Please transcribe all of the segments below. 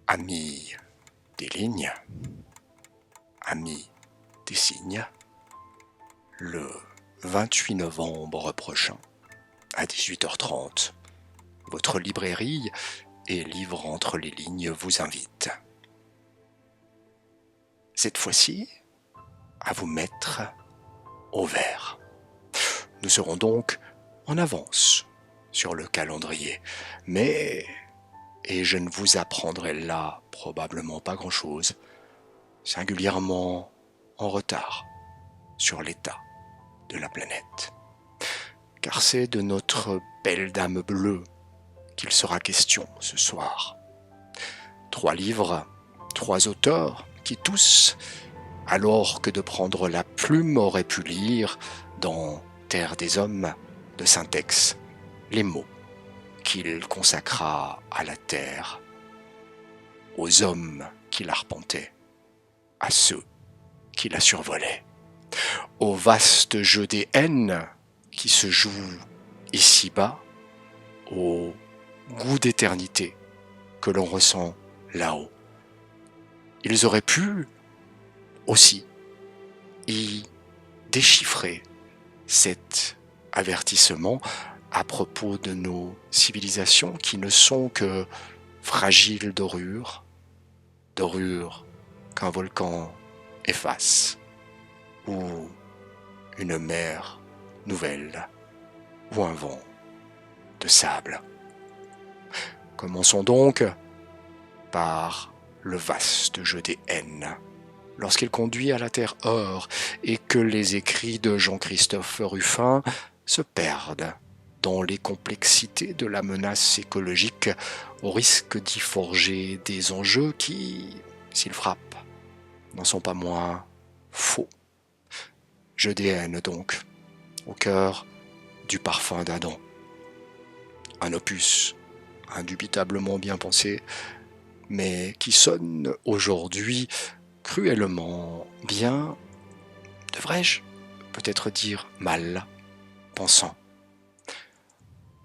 Amis des lignes, amis des signes, le 28 novembre prochain, à 18h30, votre librairie et Livre entre les lignes vous invite. Cette fois-ci, à vous mettre au vert. Nous serons donc en avance sur le calendrier, mais, et je ne vous apprendrai là probablement pas grand-chose, singulièrement en retard sur l'état de la planète. Car c'est de notre belle dame bleue qu'il sera question ce soir. 3 livres, 3 auteurs qui tous, alors que de prendre la plume, auraient pu lire dans Terre des Hommes de Saint-Ex les mots qu'il consacra à la terre, aux hommes qui l'arpentaient, à ceux qui la survolaient, au vaste jeu des haines qui se joue ici-bas, au goût d'éternité que l'on ressent là-haut. Ils auraient pu aussi y déchiffrer cet avertissement à propos de nos civilisations qui ne sont que fragiles dorures qu'un volcan efface, ou une mer nouvelle, ou un vent de sable. Commençons donc par le vaste jeu des haines, lorsqu'il conduit à la terre or et que les écrits de Jean-Christophe Ruffin se perdent dans les complexités de la menace écologique au risque d'y forger des enjeux qui, s'ils frappent, n'en sont pas moins faux. Jeu des haines donc, au cœur du parfum d'Adam. Un opus indubitablement bien pensé, mais qui sonne aujourd'hui cruellement bien, devrais-je peut-être dire mal, pensant.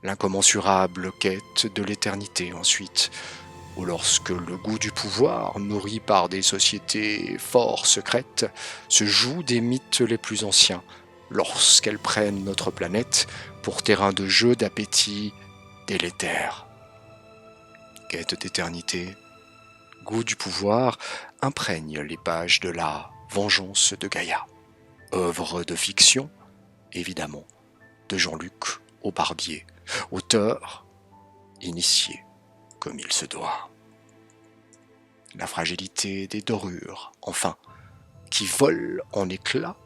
L'incommensurable quête de l'éternité ensuite, ou lorsque le goût du pouvoir, nourri par des sociétés fort secrètes, se joue des mythes les plus anciens, lorsqu'elles prennent notre planète pour terrain de jeu d'appétit délétère. Quête d'éternité, goût du pouvoir imprègne les pages de la Vengeance de Gaïa, œuvre de fiction, évidemment, de Jean-Luc Aubarbier, auteur initié comme il se doit. La fragilité des dorures, enfin, qui volent en éclats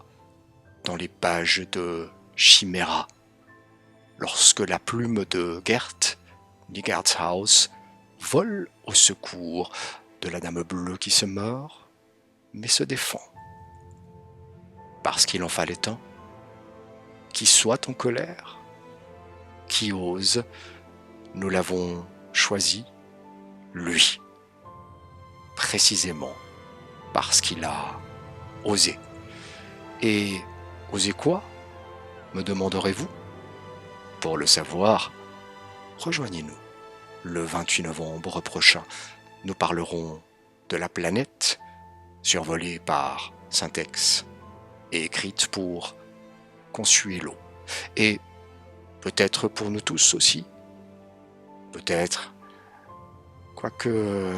dans les pages de Chiméra, lorsque la plume de Gert, Nigarthaus, vole au secours de la dame bleue qui se meurt, mais se défend. Parce qu'il en fallait un, qui soit en colère, qui ose, nous l'avons choisi, lui, précisément parce qu'il a osé. Et osé quoi, me demanderez-vous? Pour le savoir, rejoignez-nous le 28 novembre prochain. Nous parlerons de la planète survolée par Saint-Ex et écrite pour Consuelo. Et peut-être pour nous tous aussi. Peut-être, quoique